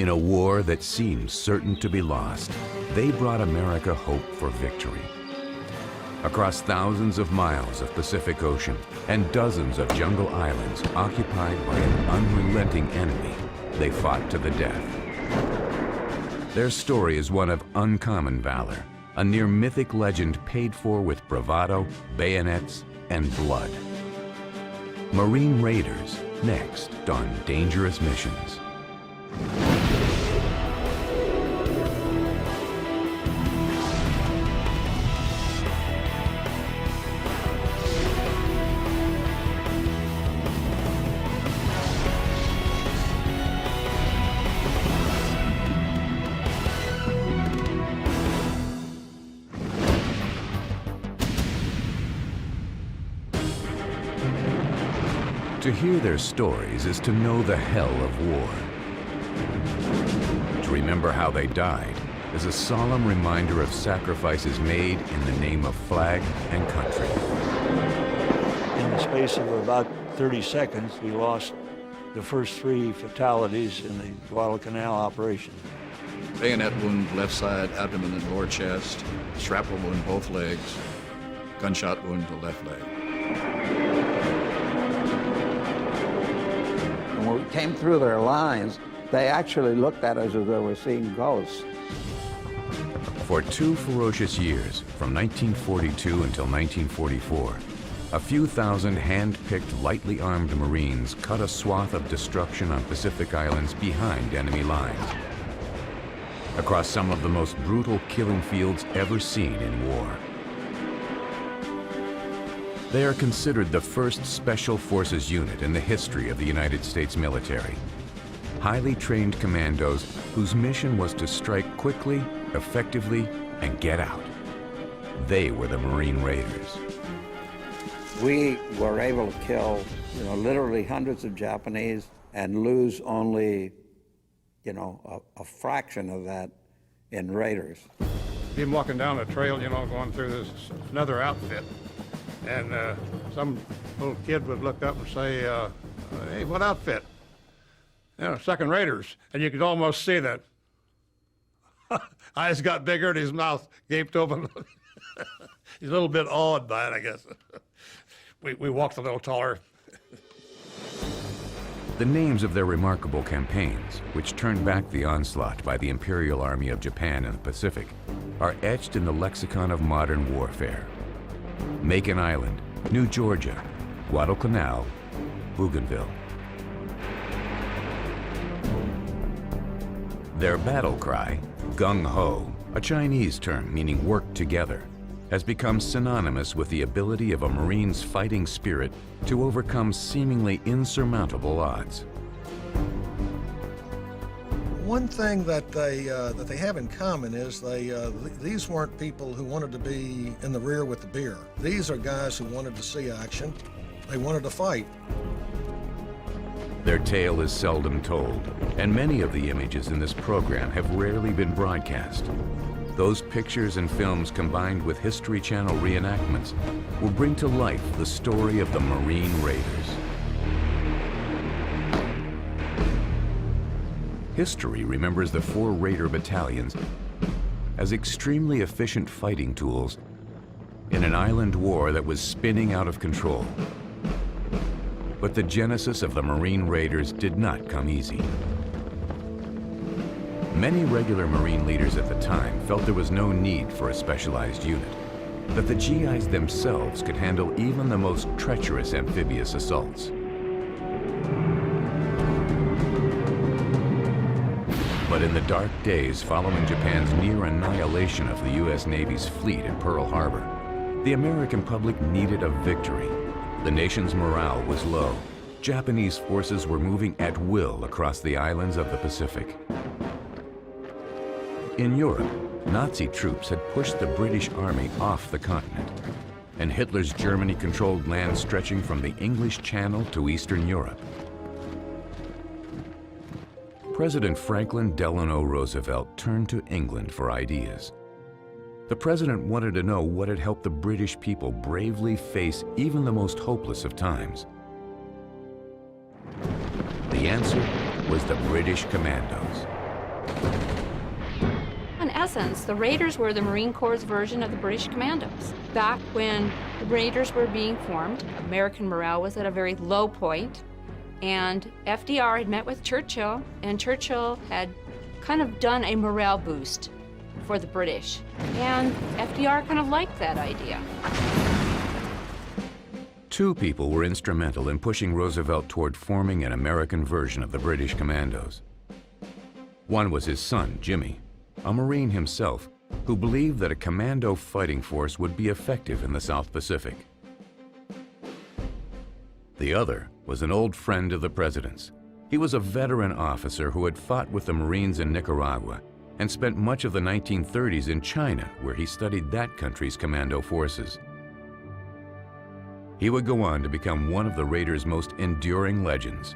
In a war that seemed certain to be lost, they brought America hope for victory. Across thousands of miles of Pacific Ocean and dozens of jungle islands occupied by an unrelenting enemy, they fought to the death. Their story is one of uncommon valor, a near mythic legend paid for with bravado, bayonets, and blood. Marine Raiders, next on Dangerous Missions. To hear their stories is to know the hell of war. To remember how they died is a solemn reminder of sacrifices made in the name of flag and country. In the space of about 30 seconds, we lost the first 3 fatalities in the Guadalcanal operation. Bayonet wound left side, abdomen and lower chest, shrapnel wound both legs, gunshot wound to left leg. When we came through their lines, they actually looked at us as though we were seeing ghosts. For 2 ferocious years, from 1942 until 1944, a few thousand hand-picked, lightly armed Marines cut a swath of destruction on Pacific Islands behind enemy lines, across some of the most brutal killing fields ever seen in war. They are considered the first Special Forces unit in the history of the United States military. Highly trained commandos whose mission was to strike quickly, effectively, and get out. They were the Marine Raiders. We were able to kill, literally hundreds of Japanese and lose only, a fraction of that in Raiders. Been walking down the trail, going through this another outfit. And some little kid would look up and say, hey, what outfit? Second Raiders. And you could almost see that. Eyes got bigger and his mouth gaped open. He's a little bit awed by it, I guess. We walked a little taller. The names of their remarkable campaigns, which turned back the onslaught by the Imperial Army of Japan in the Pacific, are etched in the lexicon of modern warfare. Macon Island, New Georgia, Guadalcanal, Bougainville. Their battle cry, gung ho, a Chinese term meaning work together, has become synonymous with the ability of a Marine's fighting spirit to overcome seemingly insurmountable odds. One thing that they have in common is these weren't people who wanted to be in the rear with the beer. These are guys who wanted to see action. They wanted to fight. Their tale is seldom told, and many of the images in this program have rarely been broadcast. Those pictures and films combined with History Channel reenactments will bring to life the story of the Marine Raiders. History remembers the 4 Raider battalions as extremely efficient fighting tools in an island war that was spinning out of control. But the genesis of the Marine Raiders did not come easy. Many regular Marine leaders at the time felt there was no need for a specialized unit, that the GIs themselves could handle even the most treacherous amphibious assaults. But in the dark days following Japan's near annihilation of the U.S. Navy's fleet at Pearl Harbor, the American public needed a victory. The nation's morale was low. Japanese forces were moving at will across the islands of the Pacific. In Europe, Nazi troops had pushed the British Army off the continent, and Hitler's Germany controlled land stretching from the English Channel to Eastern Europe. President Franklin Delano Roosevelt turned to England for ideas. The president wanted to know what had helped the British people bravely face even the most hopeless of times. The answer was the British Commandos. essence, the Raiders were the Marine Corps' version of the British Commandos. Back when the Raiders were being formed, American morale was at a very low point, and FDR had met with Churchill, and Churchill had kind of done a morale boost for the British. And FDR kind of liked that idea. Two people were instrumental in pushing Roosevelt toward forming an American version of the British Commandos. One was his son, Jimmy, a Marine himself, who believed that a commando fighting force would be effective in the South Pacific. The other was an old friend of the president's. He was a veteran officer who had fought with the Marines in Nicaragua and spent much of the 1930s in China, where he studied that country's commando forces. He would go on to become one of the Raiders' most enduring legends.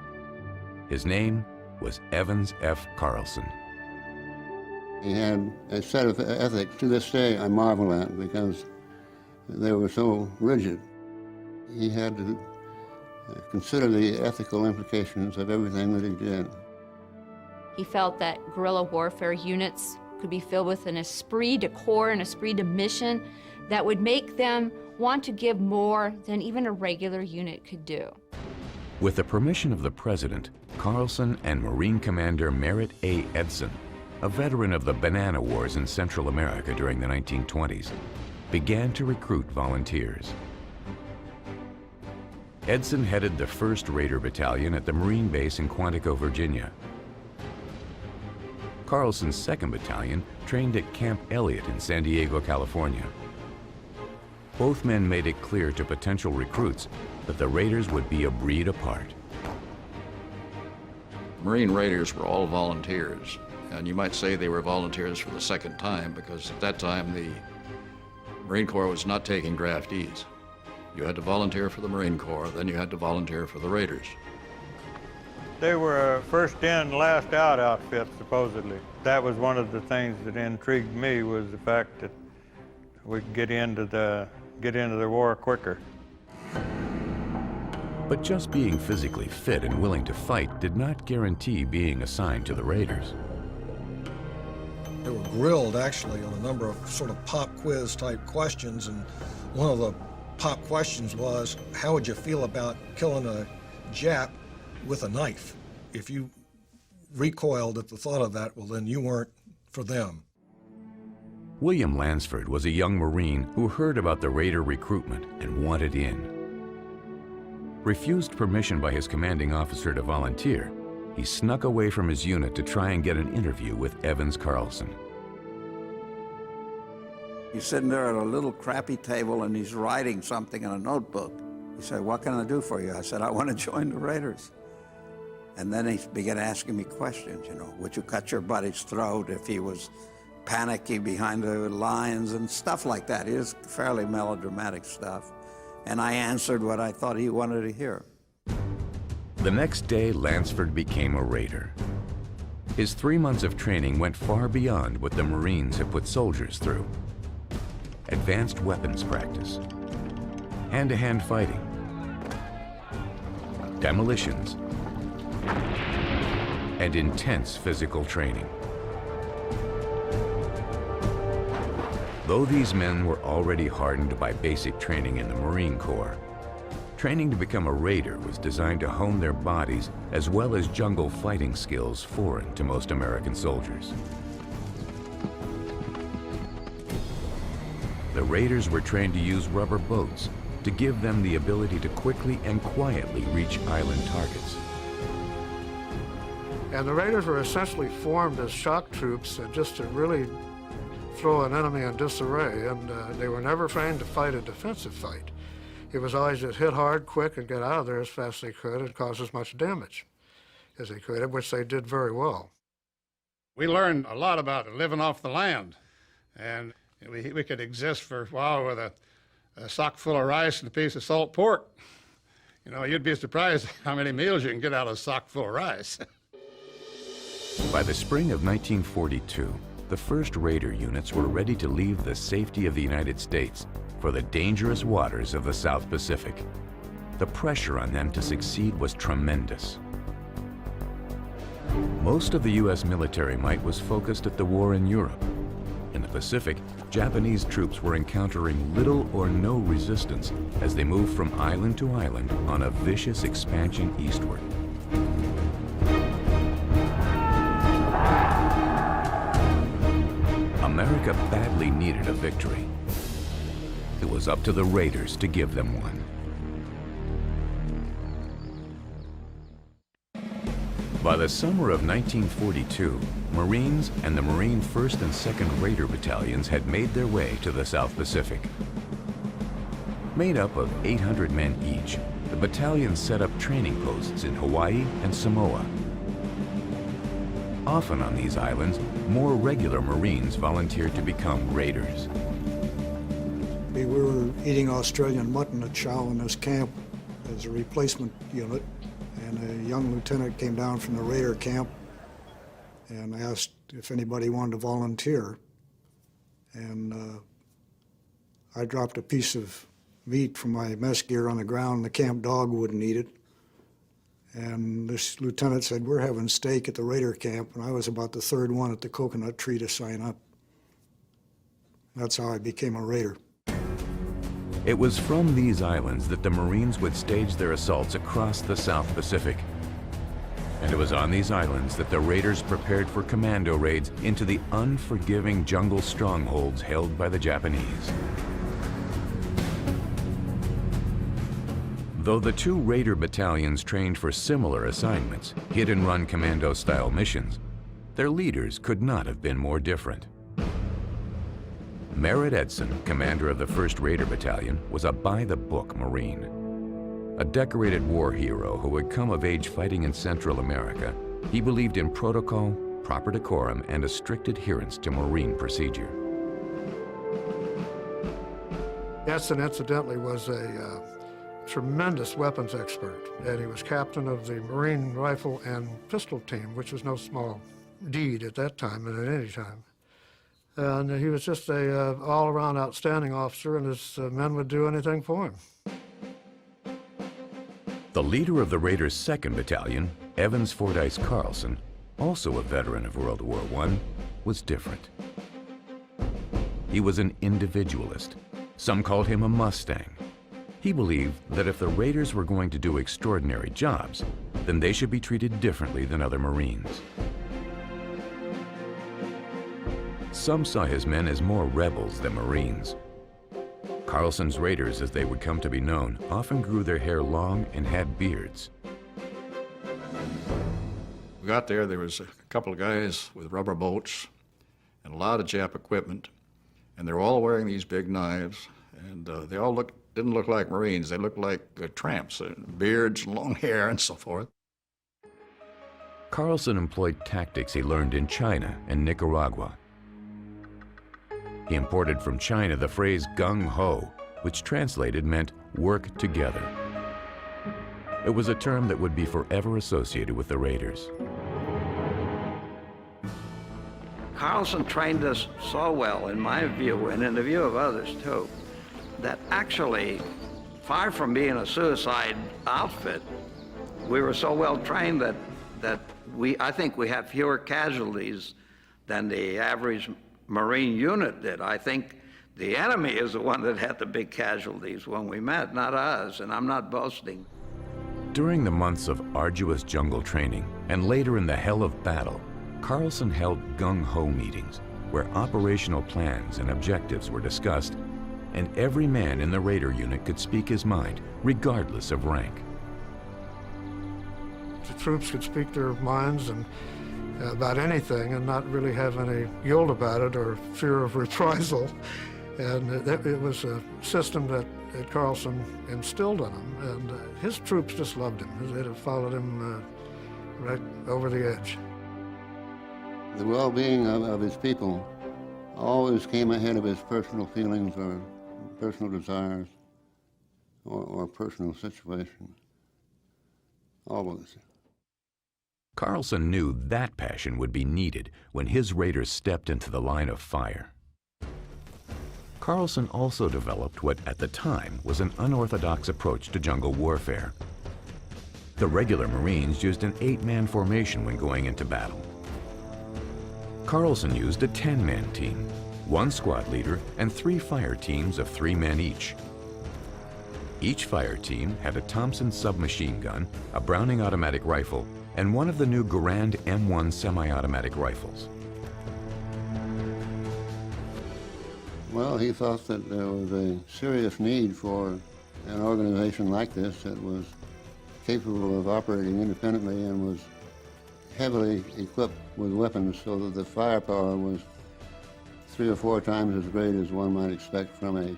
His name was Evans F. Carlson. He had a set of ethics to this day I marvel at because they were so rigid. He had to consider the ethical implications of everything that he did. He felt that guerrilla warfare units could be filled with an esprit de corps, an esprit de mission that would make them want to give more than even a regular unit could do. With the permission of the president, Carlson and Marine Commander Merritt A. Edson, a veteran of the Banana Wars in Central America during the 1920s, began to recruit volunteers. Edson headed the 1st Raider Battalion at the Marine base in Quantico, Virginia. Carlson's 2nd Battalion trained at Camp Elliott in San Diego, California. Both men made it clear to potential recruits that the Raiders would be a breed apart. Marine Raiders were all volunteers, and you might say they were volunteers for the second time because at that time the Marine Corps was not taking draftees. You had to volunteer for the Marine Corps, then you had to volunteer for the Raiders. They were a first in, last out outfit, supposedly. That was one of the things that intrigued me, was the fact that we could get into the war quicker. But just being physically fit and willing to fight did not guarantee being assigned to the Raiders. They were grilled, actually, on a number of sort of pop quiz type questions, and one of the pop questions was, how would you feel about killing a Jap with a knife? If you recoiled at the thought of that, well, then you weren't for them. William Lansford was a young Marine who heard about the Raider recruitment and wanted in. Refused permission by his commanding officer to volunteer, he snuck away from his unit to try and get an interview with Evans Carlson. He's sitting there at a little crappy table and he's writing something in a notebook. He said, "What can I do for you?" I said, "I want to join the Raiders." And then he began asking me questions, would you cut your buddy's throat if he was panicky behind the lines and stuff like that. It was fairly melodramatic stuff. And I answered what I thought he wanted to hear. The next day, Lansford became a Raider. His 3 months of training went far beyond what the Marines had put soldiers through. Advanced weapons practice, hand-to-hand fighting, demolitions, and intense physical training. Though these men were already hardened by basic training in the Marine Corps, training to become a Raider was designed to hone their bodies as well as jungle fighting skills foreign to most American soldiers. The Raiders were trained to use rubber boats to give them the ability to quickly and quietly reach island targets. And the Raiders were essentially formed as shock troops just to really throw an enemy in disarray, and they were never trained to fight a defensive fight. It was always just hit hard, quick, and get out of there as fast as they could and cause as much damage as they could, which they did very well. We learned a lot about living off the land, and we could exist for a while with a sock full of rice and a piece of salt pork. You know, you'd be surprised how many meals you can get out of a sock full of rice. By the spring of 1942, the first Raider units were ready to leave the safety of the United States for the dangerous waters of the South Pacific. The pressure on them to succeed was tremendous. Most of the U.S. military might was focused at the war in Europe, and South Pacific, Japanese troops were encountering little or no resistance as they moved from island to island on a vicious expansion eastward. America badly needed a victory. It was up to the Raiders to give them one. By the summer of 1942, Marines and the Marine 1st and 2nd Raider Battalions had made their way to the South Pacific. Made up of 800 men each, the battalions set up training posts in Hawaii and Samoa. Often on these islands, more regular Marines volunteered to become Raiders. We were eating Australian mutton at Shaolin camp as a replacement unit, and a young lieutenant came down from the Raider camp and asked if anybody wanted to volunteer. And I dropped a piece of meat from my mess gear on the ground. The camp dog wouldn't eat it. And this lieutenant said, "We're having steak at the Raider camp," and I was about the third one at the coconut tree to sign up. That's how I became a Raider. It was from these islands that the Marines would stage their assaults across the South Pacific. And it was on these islands that the Raiders prepared for commando raids into the unforgiving jungle strongholds held by the Japanese. Though the two Raider battalions trained for similar assignments, hit-and-run commando-style missions, their leaders could not have been more different. Merritt Edson, commander of the 1st Raider Battalion, was a by-the-book Marine. A decorated war hero who had come of age fighting in Central America, he believed in protocol, proper decorum, and a strict adherence to Marine procedure. Edson, incidentally, was a tremendous weapons expert, and he was captain of the Marine rifle and pistol team, which was no small deed at that time and at any time. And he was just a all-around outstanding officer, and his men would do anything for him. The leader of the Raiders' 2nd Battalion, Evans Fordyce Carlson, also a veteran of World War I, was different. He was an individualist. Some called him a Mustang. He believed that if the Raiders were going to do extraordinary jobs, then they should be treated differently than other Marines. Some saw his men as more rebels than Marines. Carlson's Raiders, as they would come to be known, often grew their hair long and had beards. We got there was a couple of guys with rubber boats and a lot of Jap equipment, and they were all wearing these big knives, and they all didn't look like Marines. They looked like tramps, beards, long hair, and so forth. Carlson employed tactics he learned in China and Nicaragua. He imported from China the phrase gung-ho, which translated meant work together. It was a term that would be forever associated with the Raiders. Carlson trained us so well, in my view, and in the view of others too, that actually, far from being a suicide outfit, we were so well trained that I think we have fewer casualties than the average Marine unit did. I think the enemy is the one that had the big casualties when we met, not us, and I'm not boasting. During the months of arduous jungle training and later in the hell of battle, Carlson held gung-ho meetings where operational plans and objectives were discussed, and every man in the Raider unit could speak his mind, regardless of rank. The troops could speak their minds and about anything and not really have any guilt about it or fear of reprisal. And it was a system that Carlson instilled in them, and his troops just loved him. They had followed him right over the edge. The well-being of his people always came ahead of his personal feelings or personal desires or personal situation. Always. Carlson knew that passion would be needed when his Raiders stepped into the line of fire. Carlson also developed what, at the time, was an unorthodox approach to jungle warfare. The regular Marines used an 8-man formation when going into battle. Carlson used a 10-man team, one squad leader, and 3 fire teams of 3 men each. Each fire team had a Thompson submachine gun, a Browning automatic rifle, and one of the new Garand M1 semi-automatic rifles. Well, he thought that there was a serious need for an organization like this that was capable of operating independently and was heavily equipped with weapons so that the firepower was 3 or 4 times as great as one might expect from a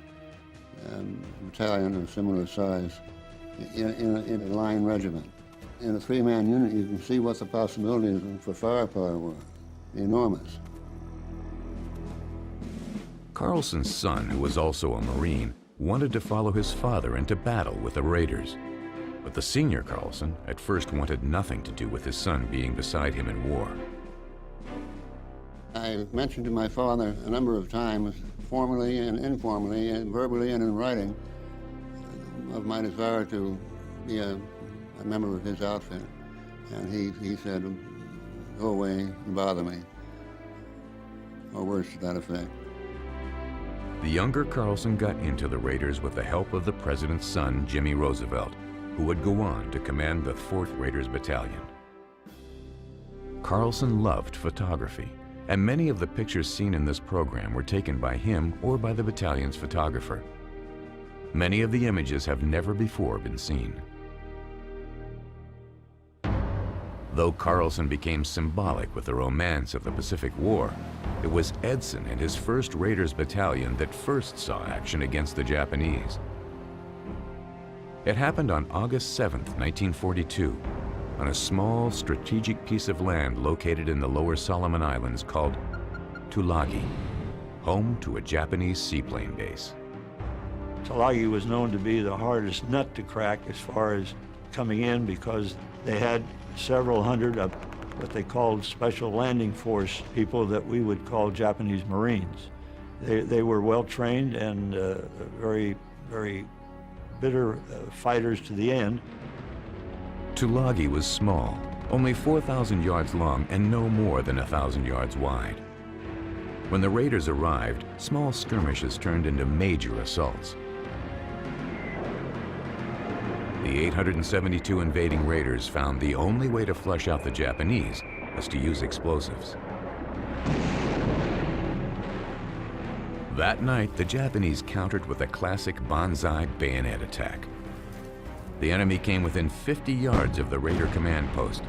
battalion of similar size in a line regiment. In a 3-man unit, you can see what the possibilities for firepower were. Enormous. Carlson's son, who was also a Marine, wanted to follow his father into battle with the Raiders. But the senior Carlson at first wanted nothing to do with his son being beside him in war. I mentioned to my father a number of times, formally and informally, and verbally and in writing, of my desire to be a member of his outfit. And he said, "Go away and bother me," or words to that effect. The younger Carlson got into the Raiders with the help of the president's son, Jimmy Roosevelt, who would go on to command the 4th Raiders Battalion. Carlson loved photography, and many of the pictures seen in this program were taken by him or by the battalion's photographer. Many of the images have never before been seen. Though Carlson became symbolic with the romance of the Pacific War, it was Edson and his 1st Raiders Battalion that first saw action against the Japanese. It happened on August 7th, 1942, on a small strategic piece of land located in the Lower Solomon Islands called Tulagi, home to a Japanese seaplane base. Tulagi was known to be the hardest nut to crack as far as coming in because they had several hundred of what they called Special Landing Force people that we would call Japanese Marines. They were well trained and very, very bitter fighters to the end. Tulagi was small, only 4,000 yards long and no more than 1,000 yards wide. When the Raiders arrived, small skirmishes turned into major assaults. The 872 invading Raiders found the only way to flush out the Japanese was to use explosives. That night, the Japanese countered with a classic banzai bayonet attack. The enemy came within 50 yards of the Raider command post,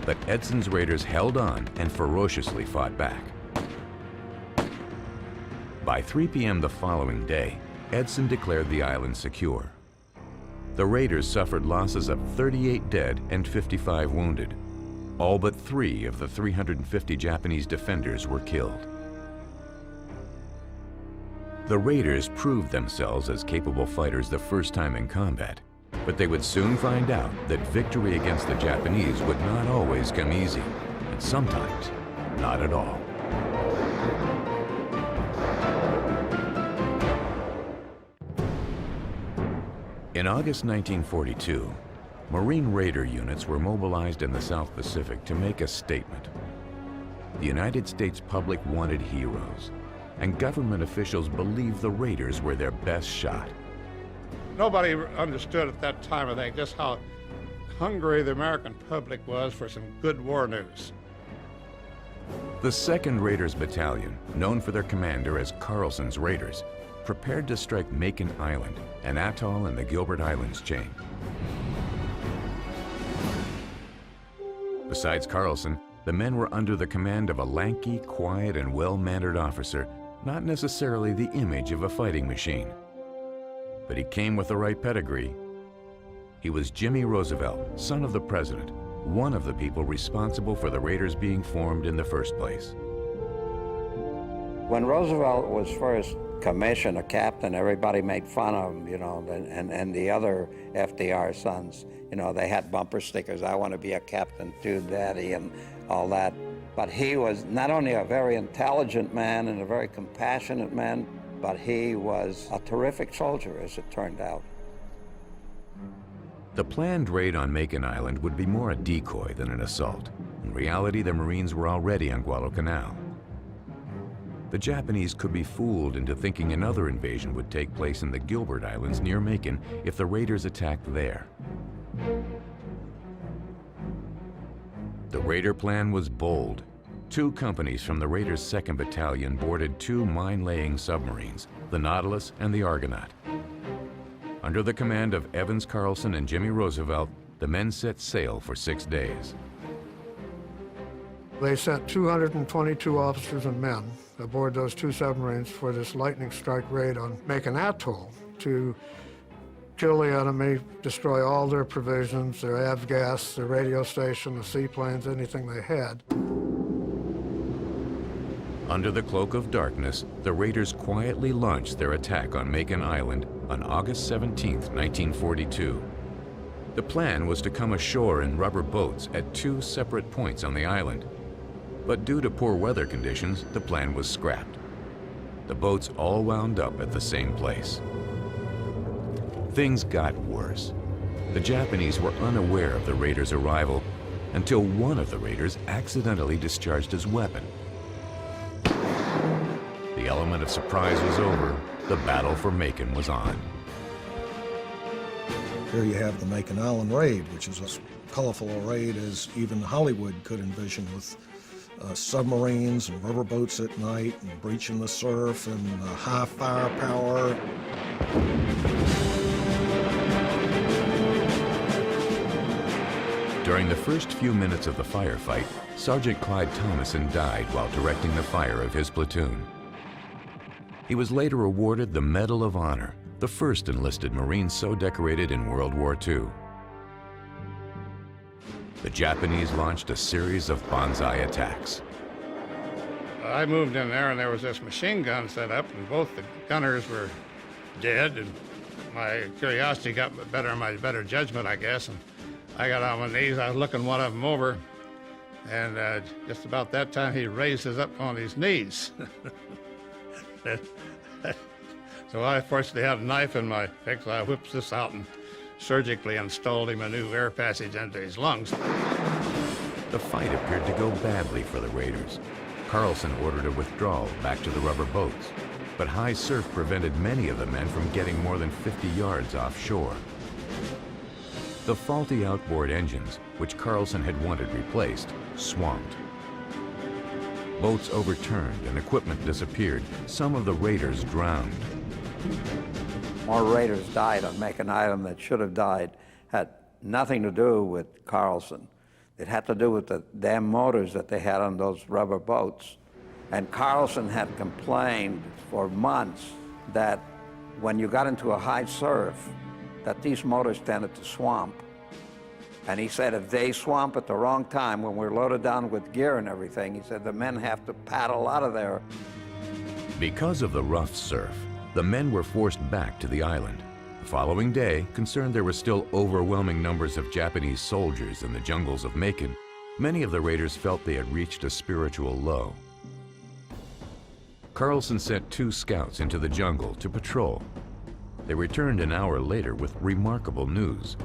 but Edson's Raiders held on and ferociously fought back. By 3 p.m. the following day, Edson declared the island secure. The Raiders suffered losses of 38 dead and 55 wounded. All but 3 of the 350 Japanese defenders were killed. The Raiders proved themselves as capable fighters the first time in combat, but they would soon find out that victory against the Japanese would not always come easy, and sometimes not at all. In August 1942, Marine Raider units were mobilized in the South Pacific to make a statement. The United States public wanted heroes, and government officials believed the Raiders were their best shot. Nobody understood at that time, I think, just how hungry the American public was for some good war news. The 2nd Raiders Battalion, known for their commander as Carlson's Raiders, prepared to strike Makin Island, an atoll in the Gilbert Islands chain. Besides Carlson, the men were under the command of a lanky, quiet, and well-mannered officer, not necessarily the image of a fighting machine. But he came with the right pedigree. He was Jimmy Roosevelt, son of the president, one of the people responsible for the Raiders being formed in the first place. When Roosevelt was first commissioned a captain, everybody made fun of him, you know, and the other FDR sons, you know, they had bumper stickers, "I want to be a captain too, Daddy," and all that. But he was not only a very intelligent man and a very compassionate man, but he was a terrific soldier, as it turned out. The planned raid on Makin Island would be more a decoy than an assault. In reality, the Marines were already on Guadalcanal. the Japanese could be fooled into thinking another invasion would take place in the Gilbert Islands near Macon if the raiders attacked there. The raider plan was bold. 2 companies from the Raiders' 2nd Battalion boarded 2 mine-laying submarines, the Nautilus and the Argonaut. Under the command of Evans Carlson and Jimmy Roosevelt, the men set sail for 6 days. They sent 222 officers and men aboard those 2 submarines for this lightning strike raid on Macon Atoll to kill the enemy, destroy all their provisions, their avgas, their radio station, the seaplanes, anything they had. Under the cloak of darkness, the raiders quietly launched their attack on Macon Island on August 17, 1942. The plan was to come ashore in rubber boats at 2 separate points on the island. But due to poor weather conditions, the plan was scrapped. The boats all wound up at the same place. Things got worse. The Japanese were unaware of the raiders' arrival until one of the raiders accidentally discharged his weapon. The element of surprise was over. The battle for Macon was on. Here you have the Macon Island raid, which is as colorful a raid as even Hollywood could envision, with submarines and rubber boats at night and breaching the surf and high firepower. During the first few minutes of the firefight, Sergeant Clyde Thomason died while directing the fire of his platoon. He was later awarded the Medal of Honor, the first enlisted Marine so decorated in World War II. The Japanese launched a series of banzai attacks. I moved in there and there was this machine gun set up and both the gunners were dead, and my curiosity got my better judgment, I guess, and I got on my knees. I was looking one of them over, and just about that time he raised us up on his knees. So I fortunately had a knife in my pick, so I whipped this out and surgically installed him a new air passage into his lungs. The fight appeared to go badly for the raiders. Carlson ordered a withdrawal back to the rubber boats, but high surf prevented many of the men from getting more than 50 yards offshore. The faulty outboard engines, which Carlson had wanted replaced, swamped. Boats overturned and equipment disappeared. Some of the raiders drowned. More raiders died on Macon Island that should have died. Had nothing to do with Carlson. It had to do with the damn motors that they had on those rubber boats. And Carlson had complained for months that when you got into a high surf, that these motors tended to swamp. And he said if they swamp at the wrong time, when we're loaded down with gear and everything, he said the men have to paddle out of there. Because of the rough surf, the men were forced back to the island. The following day, concerned there were still overwhelming numbers of Japanese soldiers in the jungles of Macon, many of the raiders felt they had reached a spiritual low. Carlson sent 2 scouts into the jungle to patrol. They returned an hour later with remarkable news.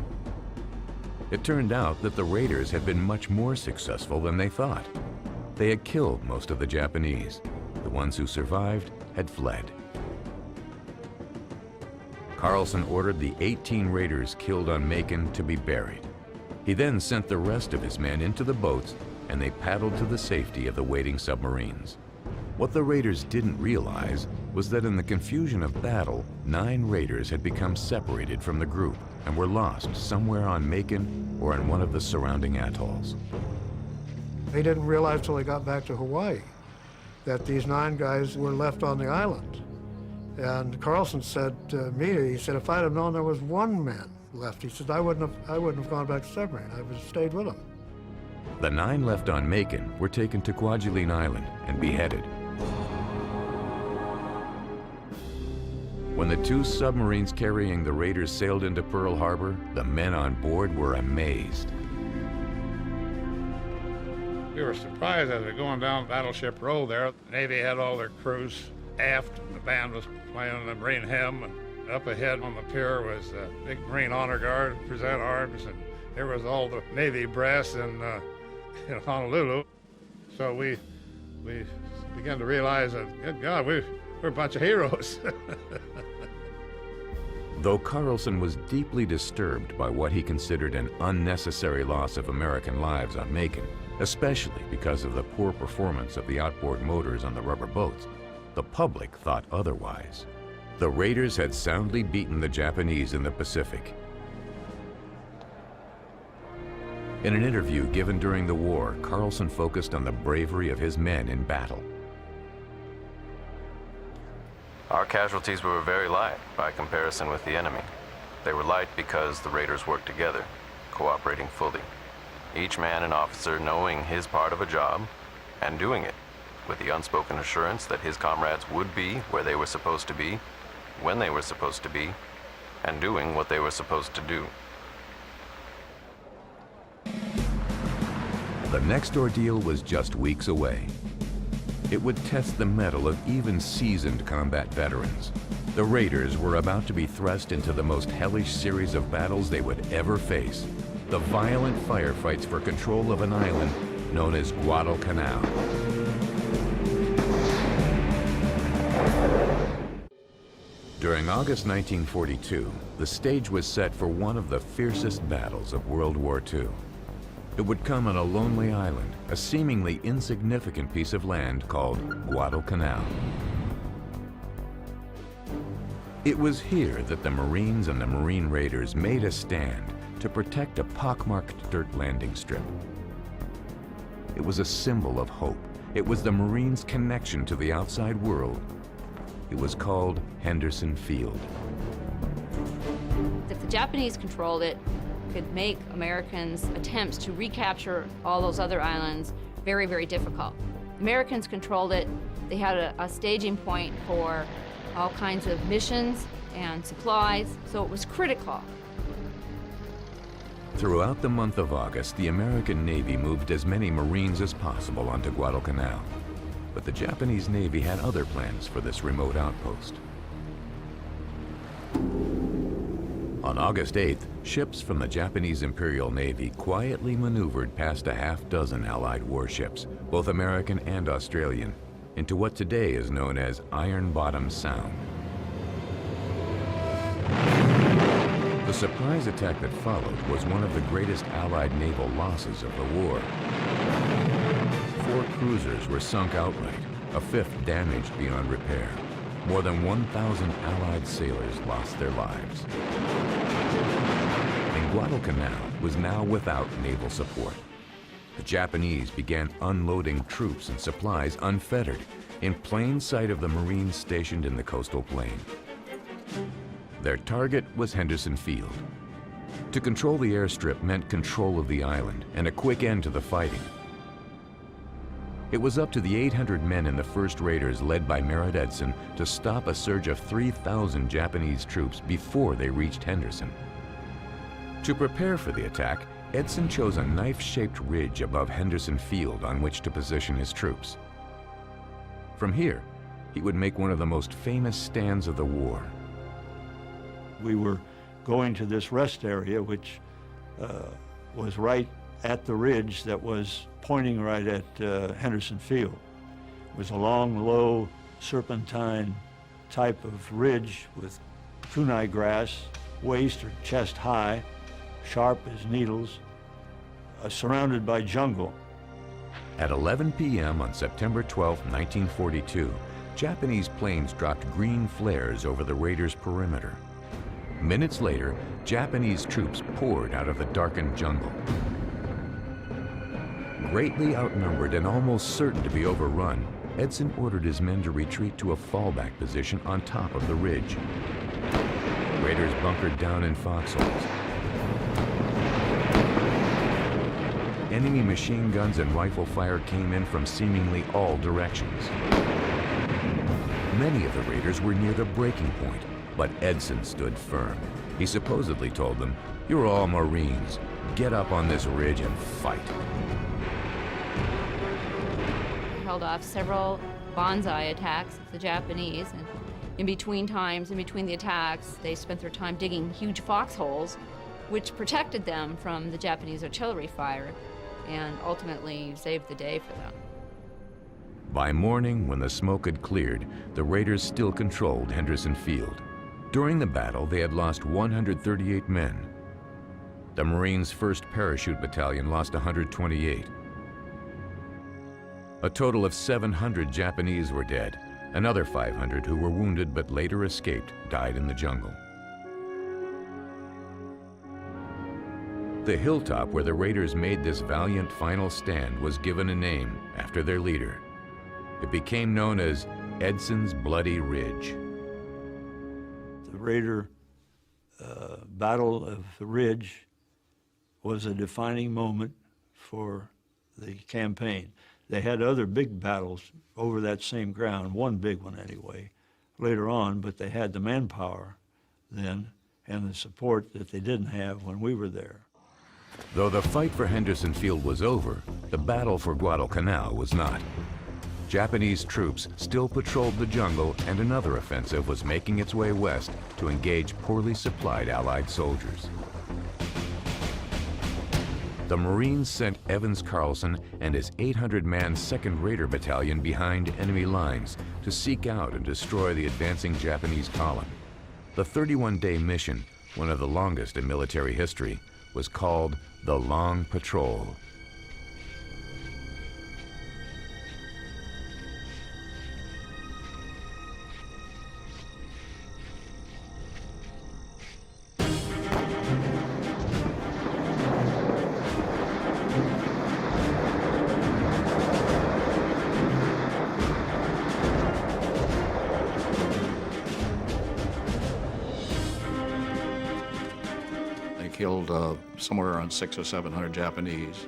It turned out that the raiders had been much more successful than they thought. They had killed most of the Japanese. The ones who survived had fled. Carlson ordered the 18 raiders killed on Macon to be buried. He then sent the rest of his men into the boats, and they paddled to the safety of the waiting submarines. What the raiders didn't realize was that in the confusion of battle, 9 raiders had become separated from the group and were lost somewhere on Macon or in one of the surrounding atolls. They didn't realize till they got back to Hawaii that these 9 guys were left on the island. And Carlson said to me, he said, if I'd have known there was 1 man left, he said, I wouldn't have gone back to submarine. I would have stayed with them. The 9 left on Macon were taken to Kwajalein Island and beheaded. When the 2 submarines carrying the raiders sailed into Pearl Harbor, the men on board were amazed. We were surprised as we were going down Battleship Row there. The Navy had all their crews aft, and the band was playing the Marine hymn, and up ahead on the pier was a big Marine Honor Guard, present arms, and there was all the Navy brass in Honolulu. So we began to realize that, good God, we're a bunch of heroes. Though Carlson was deeply disturbed by what he considered an unnecessary loss of American lives on Macon, especially because of the poor performance of the outboard motors on the rubber boats, the public thought otherwise. The Raiders had soundly beaten the Japanese in the Pacific. In an interview given during the war, Carlson focused on the bravery of his men in battle. Our casualties were very light by comparison with the enemy. They were light because the Raiders worked together, cooperating fully. Each man and officer knowing his part of a job and doing it with the unspoken assurance that his comrades would be where they were supposed to be, when they were supposed to be, and doing what they were supposed to do. The next ordeal was just weeks away. It would test the mettle of even seasoned combat veterans. The Raiders were about to be thrust into the most hellish series of battles they would ever face, the violent firefights for control of an island known as Guadalcanal. During August 1942, the stage was set for one of the fiercest battles of World War II. It would come on a lonely island, a seemingly insignificant piece of land called Guadalcanal. It was here that the Marines and the Marine Raiders made a stand to protect a pockmarked dirt landing strip. It was a symbol of hope. It was the Marines' connection to the outside world. It was called Henderson Field. If the Japanese controlled it, could make Americans' attempts to recapture all those other islands very, very difficult. Americans controlled it. They had a staging point for all kinds of missions and supplies, so it was critical. Throughout the month of August, the American Navy moved as many Marines as possible onto Guadalcanal. But the Japanese Navy had other plans for this remote outpost. On August 8th, ships from the Japanese Imperial Navy quietly maneuvered past a half-dozen Allied warships, both American and Australian, into what today is known as Iron Bottom Sound. The surprise attack that followed was one of the greatest Allied naval losses of the war. 4 cruisers were sunk outright, a 5th damaged beyond repair. More than 1,000 Allied sailors lost their lives. And Guadalcanal was now without naval support. The Japanese began unloading troops and supplies unfettered, in plain sight of the Marines stationed in the coastal plain. Their target was Henderson Field. To control the airstrip meant control of the island and a quick end to the fighting. It was up to the 800 men in the 1st Raiders, led by Merritt Edson, to stop a surge of 3,000 Japanese troops before they reached Henderson. To prepare for the attack, Edson chose a knife-shaped ridge above Henderson Field on which to position his troops. From here, he would make one of the most famous stands of the war. We were going to this rest area, which was right at the ridge that was pointing right at Henderson Field. It was a long, low, serpentine type of ridge with kunai grass, waist or chest high, sharp as needles, surrounded by jungle. At 11 p.m. on September 12, 1942, Japanese planes dropped green flares over the Raiders' perimeter. Minutes later, Japanese troops poured out of the darkened jungle. Greatly outnumbered and almost certain to be overrun, Edson ordered his men to retreat to a fallback position on top of the ridge. Raiders bunkered down in foxholes. Enemy machine guns and rifle fire came in from seemingly all directions. Many of the Raiders were near the breaking point, but Edson stood firm. He supposedly told them, "You're all Marines. Get up on this ridge and fight." Held off several banzai attacks of the Japanese, and in between the attacks, they spent their time digging huge foxholes, which protected them from the Japanese artillery fire and ultimately saved the day for them. By morning, when the smoke had cleared, the Raiders still controlled Henderson Field. During the battle, they had lost 138 men. The Marines' 1st Parachute Battalion lost 128. A total of 700 Japanese were dead. Another 500 who were wounded but later escaped died in the jungle. The hilltop where the Raiders made this valiant final stand was given a name after their leader. It became known as Edson's Bloody Ridge. The Raider Battle of the Ridge was a defining moment for the campaign. They had other big battles over that same ground, one big one anyway, later on, but they had the manpower then and the support that they didn't have when we were there. Though the fight for Henderson Field was over, the battle for Guadalcanal was not. Japanese troops still patrolled the jungle, and another offensive was making its way west to engage poorly supplied Allied soldiers. The Marines sent Evans Carlson and his 800-man 2nd Raider Battalion behind enemy lines to seek out and destroy the advancing Japanese column. The 31-day mission, one of the longest in military history, was called the Long Patrol. Killed somewhere around 600 or 700 Japanese,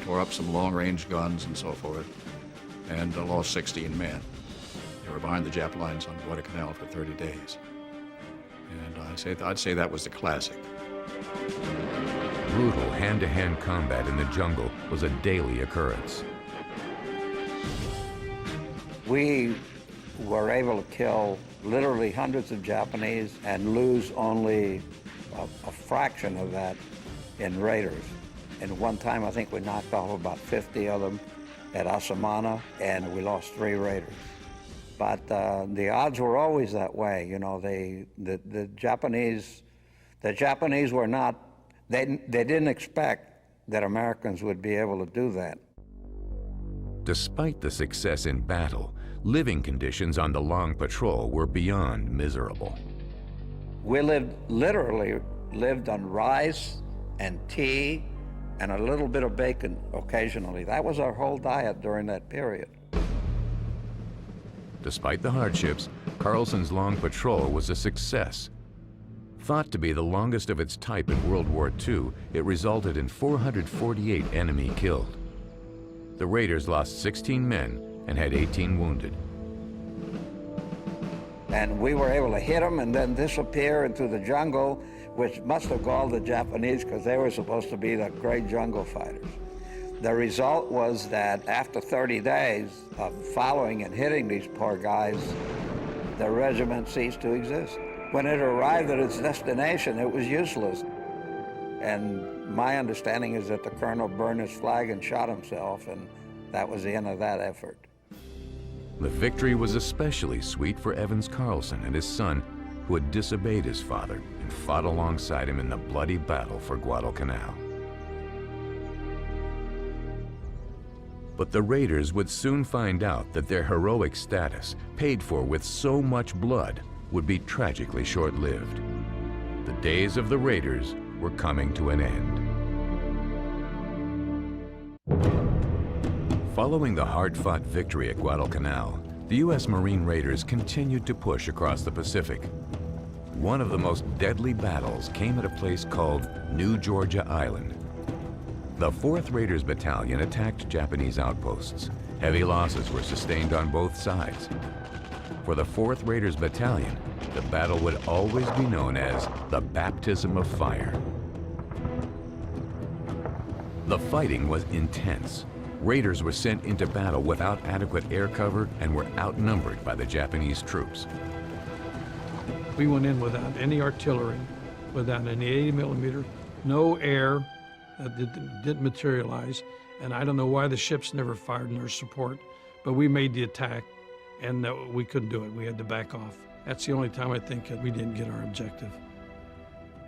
tore up some long-range guns and so forth, and lost 16 men. They were behind the Jap lines on Guadalcanal for 30 days. And I'd say that was the classic. Brutal hand-to-hand combat in the jungle was a daily occurrence. We were able to kill literally hundreds of Japanese and lose only a fraction of that in Raiders. And one time, I think we knocked off about 50 of them at Asamana, and we lost 3 Raiders. But the odds were always that way. You know, the Japanese were not, they didn't expect that Americans would be able to do that. Despite the success in battle, living conditions on the Long Patrol were beyond miserable. We literally lived on rice and tea and a little bit of bacon occasionally. That was our whole diet during that period. Despite the hardships, Carlson's Long Patrol was a success. Thought to be the longest of its type in World War II, it resulted in 448 enemy killed. The Raiders lost 16 men and had 18 wounded. And we were able to hit them and then disappear into the jungle, which must have galled the Japanese because they were supposed to be the great jungle fighters. The result was that after 30 days of following and hitting these poor guys, the regiment ceased to exist. When it arrived at its destination, it was useless. And my understanding is that the colonel burned his flag and shot himself, and that was the end of that effort. The victory was especially sweet for Evans Carlson and his son, who had disobeyed his father and fought alongside him in the bloody battle for Guadalcanal. But the Raiders would soon find out that their heroic status, paid for with so much blood, would be tragically short-lived. The days of the Raiders were coming to an end. Following the hard-fought victory at Guadalcanal, the U.S. Marine Raiders continued to push across the Pacific. One of the most deadly battles came at a place called New Georgia Island. The 4th Raiders Battalion attacked Japanese outposts. Heavy losses were sustained on both sides. For the 4th Raiders Battalion, the battle would always be known as the Baptism of Fire. The fighting was intense. Raiders were sent into battle without adequate air cover and were outnumbered by the Japanese troops. We went in without any artillery, without any 80 millimeter, no air that didn't materialize, and I don't know why the ships never fired in their support, But we made the attack, and we couldn't do it. We had to back off. That's the only time I think that we didn't get our objective.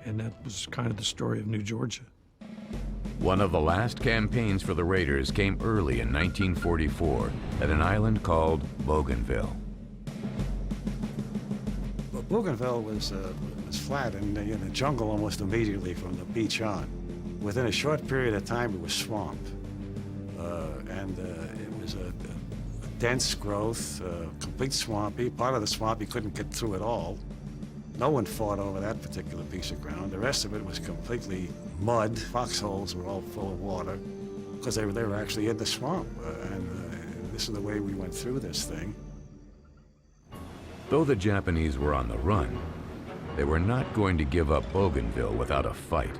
And that was kind of the story of New Georgia. One of the last campaigns for the Raiders came early in 1944 at an island called Bougainville. Well, Bougainville was flat and in the jungle almost immediately from the beach on. Within a short period of time, it was swamp. It was a dense growth, complete swampy. Part of the swamp, you couldn't get through at all. No one fought over that particular piece of ground. The rest of it was completely mud. Foxholes were all full of water because they were actually in the swamp. This is the way we went through this thing. Though the Japanese were on the run, they were not going to give up Bougainville without a fight.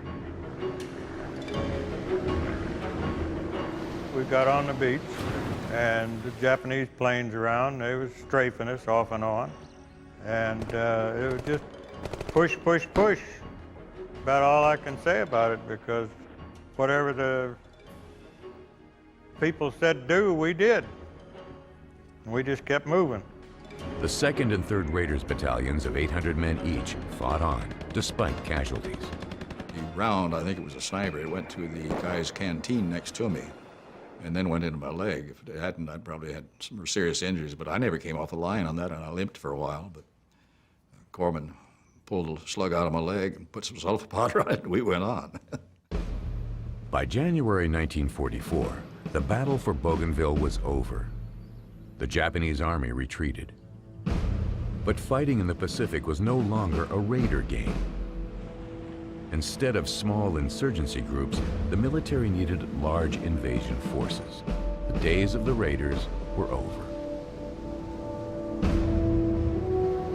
We got on the beach, and the Japanese planes around, they was strafing us off and on. And it was just push, push, push. About all I can say about it, because whatever the people said do, we did. We just kept moving. The 2nd and 3rd Raiders battalions of 800 men each fought on, despite casualties. The round, I think it was a sniper, it went to the guy's canteen next to me and then went into my leg. If it hadn't, I'd probably had some serious injuries, but I never came off the line on that, and I limped for a while. But Corpsman pulled a slug out of my leg and put some sulfa powder on it, and we went on. By January 1944, the battle for Bougainville was over. The Japanese army retreated. But fighting in the Pacific was no longer a raider game. Instead of small insurgency groups, the military needed large invasion forces. The days of the raiders were over.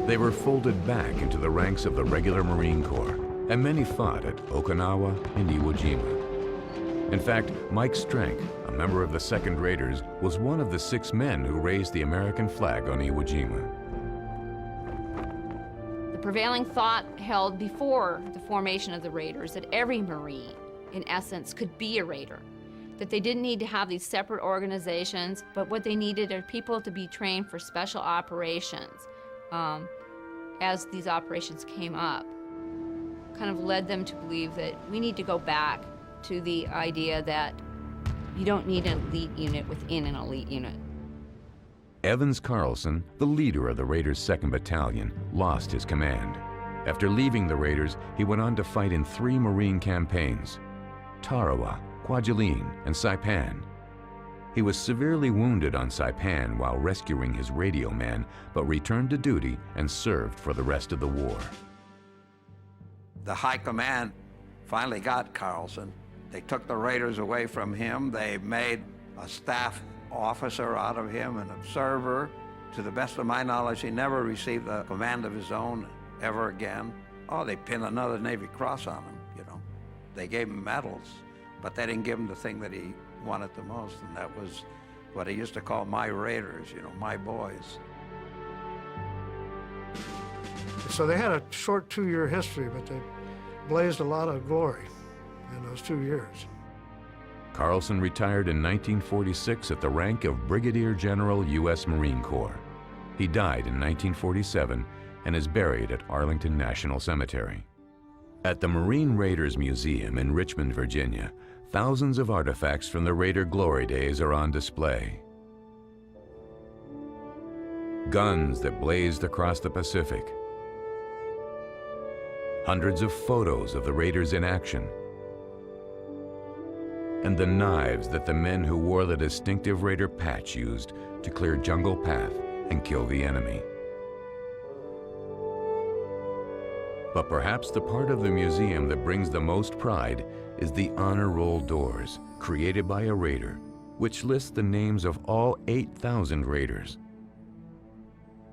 They were folded back into the ranks of the regular Marine Corps, and many fought at Okinawa and Iwo Jima. In fact, Mike Strank, a member of the 2nd Raiders, was one of the 6 men who raised the American flag on Iwo Jima. The prevailing thought held before the formation of the Raiders that every Marine, in essence, could be a Raider. That they didn't need to have these separate organizations, but what they needed are people to be trained for special operations as these operations came up. Kind of led them to believe that we need to go back to the idea that you don't need an elite unit within an elite unit. Evans Carlson, the leader of the Raiders' 2nd Battalion, lost his command. After leaving the Raiders, he went on to fight in 3 Marine campaigns: Tarawa, Kwajalein, and Saipan. He was severely wounded on Saipan while rescuing his radio man, but returned to duty and served for the rest of the war. The high command finally got Carlson. They took the Raiders away from him. They made a staff officer out of him, an observer. To the best of my knowledge, he never received a command of his own ever again. Oh, they pinned another Navy Cross on him, you know. They gave him medals, but they didn't give him the thing that he wanted the most, and that was what he used to call my Raiders, you know, my boys. So they had a short 2-year history, but they blazed a lot of glory in those 2 years. Carlson retired in 1946 at the rank of Brigadier General, U.S. Marine Corps. He died in 1947 and is buried at Arlington National Cemetery. At the Marine Raiders Museum in Richmond, Virginia, thousands of artifacts from the Raider glory days are on display. Guns that blazed across the Pacific. Hundreds of photos of the Raiders in action. And the knives that the men who wore the distinctive Raider patch used to clear jungle path and kill the enemy. But perhaps the part of the museum that brings the most pride is the honor roll doors, created by a Raider, which lists the names of all 8,000 Raiders.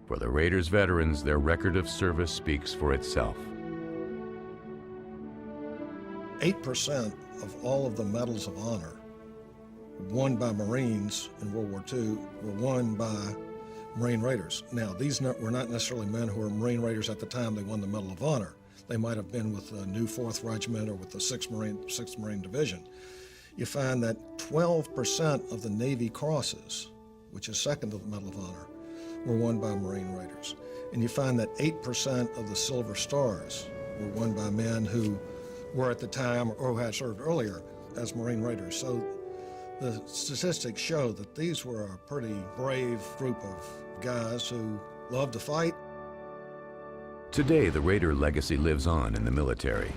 For the Raiders veterans, their record of service speaks for itself. 8% of all of the medals of honor won by Marines in World War II were won by Marine Raiders. Now, these were not necessarily men who were Marine Raiders at the time they won the Medal of Honor. They might have been with the new 4th Regiment or with the 6th Marine Division. You find that 12% of the Navy crosses which is second to the Medal of Honor, were won by Marine Raiders. And you find that 8% of the Silver Stars were won by men who were at the time or who had served earlier as Marine Raiders. So the statistics show that these were a pretty brave group of guys who loved to fight. Today, the Raider legacy lives on in the military.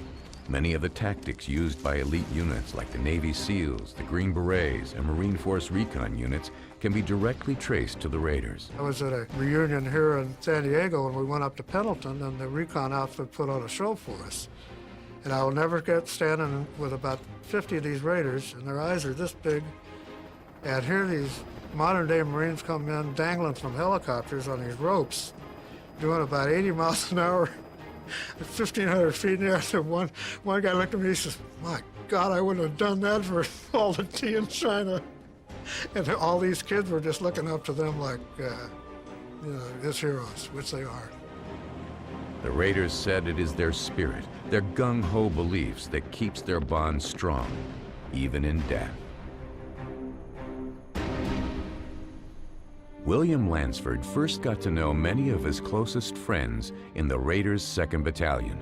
Many of the tactics used by elite units like the Navy SEALs, the Green Berets, and Marine Force Recon units can be directly traced to the Raiders. I was at a reunion here in San Diego, and we went up to Pendleton, and the recon outfit put on a show for us. And I will never get standing with about 50 of these Raiders, and their eyes are this big. And here these modern-day Marines come in dangling from helicopters on these ropes, doing about 80 miles an hour at 1,500 feet in the air. So one guy looked at me, he says, "My God, I wouldn't have done that for all the tea in China." And all these kids were just looking up to them like, as heroes, which they are. The Raiders said it is their spirit, their gung-ho beliefs that keeps their bond strong, even in death. William Lansford first got to know many of his closest friends in the Raiders' 2nd Battalion.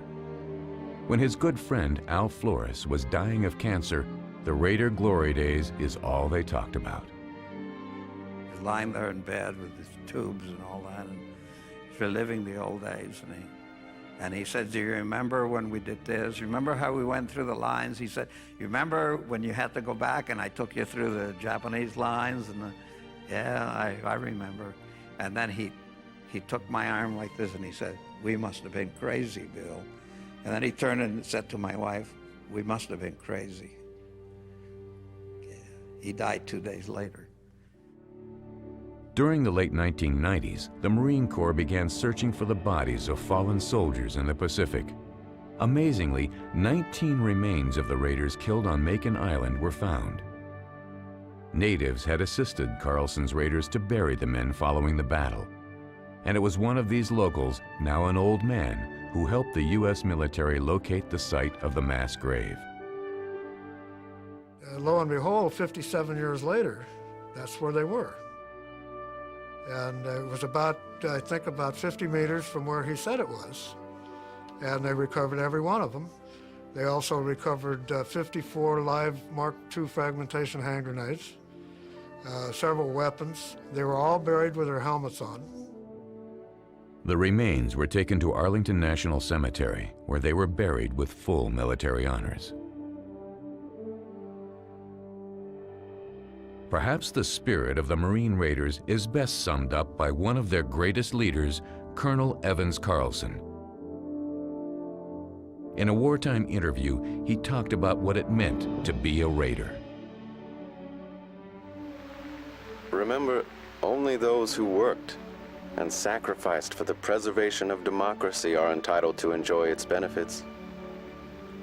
When his good friend Al Flores was dying of cancer, the Raider glory days is all they talked about. He's lying there in bed with his tubes and all that, and he's reliving the old days. And he said, "Do you remember when we did this? Remember how we went through the lines?" He said, "You remember when you had to go back and I took you through the Japanese lines?" And yeah, I remember. And then he took my arm like this and he said, "We must have been crazy, Bill." And then he turned and said to my wife, "We must have been crazy." Yeah. He died 2 days later. During the late 1990s, the Marine Corps began searching for the bodies of fallen soldiers in the Pacific. Amazingly, 19 remains of the Raiders killed on Makin Island were found. Natives had assisted Carlson's Raiders to bury the men following the battle. And it was one of these locals, now an old man, who helped the U.S. military locate the site of the mass grave. Lo and behold, 57 years later, that's where they were. And it was about, I think, about 50 meters from where he said it was. And they recovered every one of them. They also recovered 54 live Mark II fragmentation hand grenades, several weapons. They were all buried with their helmets on. The remains were taken to Arlington National Cemetery, where they were buried with full military honors. Perhaps the spirit of the Marine Raiders is best summed up by one of their greatest leaders, Colonel Evans Carlson. In a wartime interview, he talked about what it meant to be a Raider. Remember, only those who worked and sacrificed for the preservation of democracy are entitled to enjoy its benefits.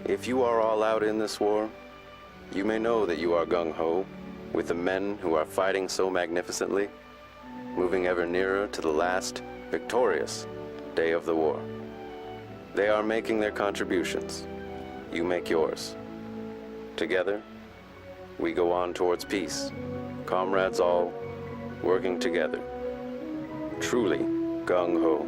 If you are all out in this war, you may know that you are gung-ho with the men who are fighting so magnificently, moving ever nearer to the last, victorious day of the war. They are making their contributions. You make yours. Together, we go on towards peace, comrades all, working together. Truly gung-ho.